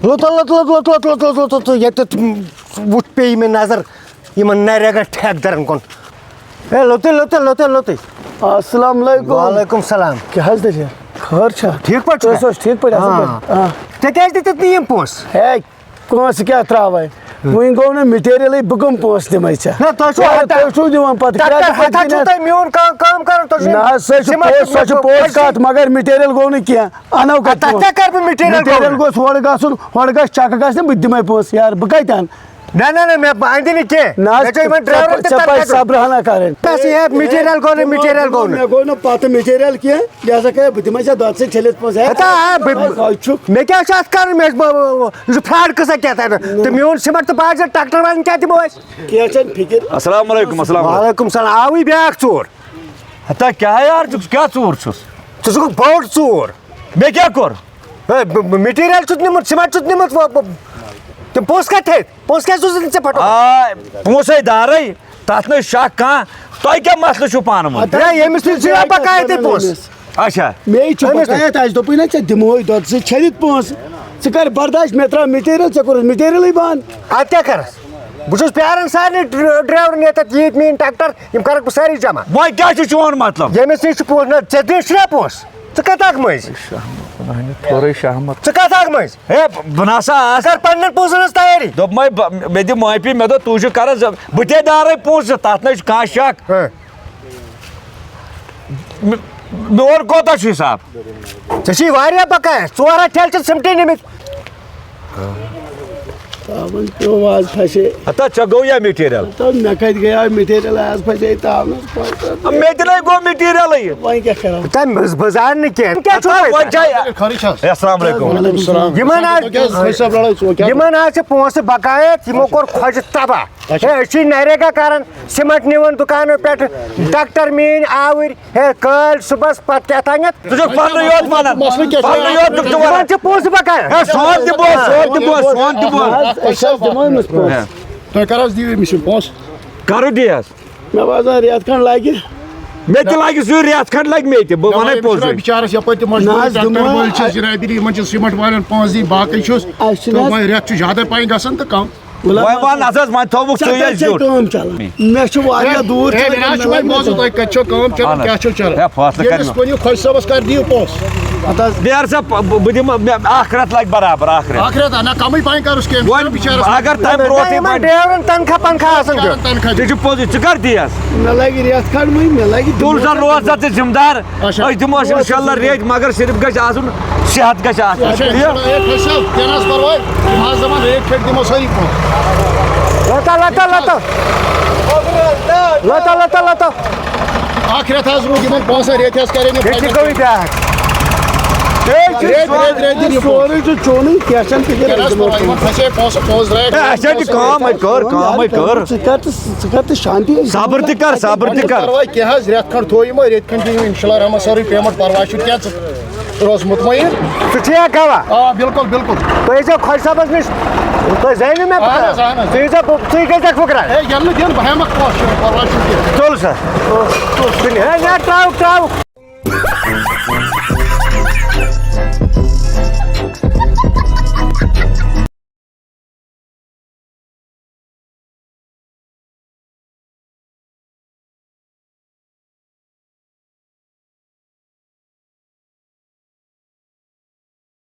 وُچھ پیٚیہِ مےٚ نظر یِمن نریگا ٹھیکدرن کُن ہے لوٚتُے السلام علیکم. وعلیکم السلام کیٛاہ حظ دٔلیٖل خٲر چھا ٹھیٖک پٲٹھۍ تُہۍ ٲسوٕ حظ ٹھیٖک پٲٹھۍ اَصٕل پٲٹھۍ ژےٚ کیٛازِ دِتِتھ نہٕ یِم پونٛسہٕ ہے پونٛسہٕ کیٛاہ ترٛاوَے وٕنۍ گوٚو نہٕ مِٹیٖریَلٕے بہٕ کٕم پونٛسہٕ دِمَے ژےٚ تُہۍ چھُو دِوان پَتہٕ میون کٲم کرُن نہ حظ سۄ چھِ پوٚز کَتھ مگر مِٹیٖریَل گوٚو نہٕ کینٛہہ اَنو کَتہِ مِٹیٖریَل گوٚژھ ہورٕ گژھُن ہورٕ گژھِ چَکہٕ گژھِ نہٕ بہٕ تہِ دِمَے پونٛسہٕ یارٕ بہٕ کَتہِ اَنہٕ نہ مےٚ اَندِ نہٕ کینٛہہ نہ حظ ژےٚ پَزِ صبرٕ ہنا کَرٕنۍ مِٹیٖریَل گوٚو نہٕ مےٚ گوٚو نہٕ پَتہٕ مِٹیٖریَل کینٛہہ لہذا کَرے بہٕ دِمَے ژےٚ دۄدٕ سۭتۍ چھٔلِتھ پونٛسہٕ چھُکھ مےٚ کیٛاہ چھُ اَتھ کَرُن مےٚ چھُ فرٛاڈ قٕصہ کیٛاہ تہٕ میون سیٖمَٹ تہٕ باقٕے ٹرٛیکٹر والٮ۪ن کیٛاہ دِمو أسۍ کینٛہہ چھَنہٕ فِکِر السلام علیکم. وعلیکم السلام آوٕے بیٛاکھ ژوٗر ہتا کیٛاہ یار ژٕ کیٛاہ ژوٗر چھُس ژٕ چھُکھ بوٚڑ ژوٗر مےٚ کیٛاہ کوٚر مِٹیٖریَل چھُتھ نِمُت سیٖمَٹ چھُتھ نِمُت تِم پونٛسہٕ کَتہِ تھٲیِتھ پونٛسہٕ کیٛازِ سوٗزُتھ ژےٚ پھٹو پونٛسَے دارٕے تَتھ نہٕ شک کانٛہہ تۄہہِ کیٛاہ مسلہٕ چھُو پانہٕ ؤنۍ ییٚمِس نِش چھِ بقایت یہِ پونٛسہٕ اچھا مے چھُ بقایت اَسہِ دوٚپُے نہ ژےٚ دِمہوے دۄدٕ سۭتۍ چھٔلِتھ پونٛسہٕ ژٕ کَر برداش مےٚ ترٛاو مِٹیٖریَل ژےٚ کوٚرُتھ مِٹیٖریَلٕے بنٛد اَدٕ کیٛاہ کَرَس بہٕ چھُس پیاران سارنٕے ڈرٛیورَن ییٚتٮ۪تھ ییٖتۍ میٛٲنۍ ٹرٛیکٹر یِم کَرَکھ بہٕ سٲری جمع وۄنۍ کیٛاہ چھُ چون مطلب ییٚمِس نِش چھِ پونٛسہٕ نہ ژےٚ نِش چھُنا پونٛسہٕ ژٕ کَتھ اکھ مٔنٛزۍ تھوڑے شہمت ژٕ کَتھ اکھ مٔنٛزۍ ہے بہٕ نسا آس کَر پنٛنٮ۪ن پونٛسَن ہٕنٛز تیٲری دوٚپمَے مےٚ دِ معٲفی مےٚ دوٚپ تُہۍ چھِو کران بہٕ تے دارٕے پونٛسہٕ تَتھ نَے چھُ کانٛہہ شک میون کوتاہ چھُ حِساب ژےٚ چھی واریاہ بقایت 4 ہَتھ ٹھیلہٕ چھِ سِمٹٕے نِمٕتۍ تاوَن پیوٚو آز پھسے ہتا ژےٚ گوٚو یا مِٹیٖریَل مےٚ کَتہِ گٔیاو مِٹیٖریَل آز پھسے تاونَس مےٚ تہِ نَے گوٚو مِٹیٖریَلٕے وۄنۍ کیٛاہ کَرو تَمہِ بہٕ زانہٕ نہٕ کینٛہہ کیٛاہ چھُو وۄنۍ چھا السلام علیکم یِمن حظ چھِ پونٛسہٕ بقایت یِمو کوٚر خۄجہِ تباہ ہے أسۍ چھِ نریگا کران سیٖمٹ نِوان دُکانو پٮ۪ٹھٕ ٹرٛیکٹر میٛٲنۍ آوٕرۍ ہے کٲلۍ صُبحس پتہٕ کیٛاہ تانٮ۪تھ ژٕ چھُکھ پننُے یوت وَنان پننُے یوت چھُکھ ژٕ وَنان یِمن چھِ پونٛسہٕ بقایت سون تہِ بوز أسۍ حظ دِمو أمِس پونٛسہٕ تُہۍ کر حظ دِیِو أمِس یِم پونٛسہٕ کرو دِ حظ مےٚ باسان رٮ۪تھ کھنٛڈ لگہِ مےٚ تہِ لگہِ سُے رٮ۪تھ کھنٛڈ لگہِ مےٚ تہِ بہٕ وَنَے پوٚزُے بِچارس یپٲرۍ تہِ مجبوٗری ٹرٛیکٹر وٲلۍ چھِ جِنابی یِمن چھِ سیٖمٹ والٮ۪ن پونٛسہٕ دِنۍ باقٕے چھُس تہٕ وۄنۍ رٮ۪تھ چھُ زیادَے پہن گژھان تہٕ کم وۄنۍ وَن اَتھ حظ وۄنۍ تھووُکھ ژٕے اَسہِ زیُٹھ کٲم چلان مےٚ چھُ واریاہ دوٗر وۄنۍ بوزو تۄہہِ کَتہِ چھو کٲم چلان کیٛاہ چھو چلان ییٚمِس ؤنِو خۄش صٲبَس کر دِیِو پونٛسہٕ نیر سا بہٕ دِمہٕ مےٚ اکھ رٮ۪تھ لگہِ برابر اکھ رٮ۪تھ اکھ رٮ۪تھ نہ کمٕے پہن کرُس کینٛہہ بِچارس اگر تَمہِ برونٛٹھٕے یِمن ڈریورن تنخواہ پنخواہ آسان دیُن تہِ چھُ پوٚزُے ژٕ کر دی حظ مےٚ لگہِ رٮ۪تھ کھنٛڈ وۄنۍ مےٚ لگہِ تُل سا روز سا ژٕ ذِمہٕ دار أسۍ دِموس اِنشاء اللہ ریٚتۍ مگر صرف گژھِ آسُن صحت گژھِ آسُن خۄش صٲب کیٚنٛہہ نہ حظ پرواے یِم حظ دَپان ریٹ پھِٹ دِمو سٲری لتا اکھ رٮ۪تھ حظ روٗد یِمن پونٛسَن ریٚتۍ حظ کرے سورُے چھُ چونٕے کیٛاہ چھَنہٕ فِکِر یِمن پھسے پونٛسہٕ پونٛسہٕ درٛاے اَسہِ تہِ کٲم کٲمٕے کٔر ژٕ کر تہٕ شانتی صبر تہِ کر صبر تہِ کر پرواے کینٛہہ حظ رٮ۪تھ کھنٛڈ تھوو یِمو ریٚتۍ کھنٛڈ دِیِو اِنشاء اللہ رحمان سٲرٕے پیمٮ۪نٛٹ پرواے چھُنہٕ کینٛہہ ژٕ روز مطمعین ژٕ چھُیا گواہ آ بِلکُل بِلکُل تُہۍ ٲسۍزیو خۄش صٲبس نِش تُہۍ زٲنِو مےٚ ژٕ ییٖزیو ژٕ گژھکھ فُکرا ہے ییٚلہِ نہٕ دِن بہٕ ہٮ۪مکھ پونٛسہٕ چھُنہٕ پرواے چھُنہٕ کینٛہہ تُل سا ہے ترٛاوُکھ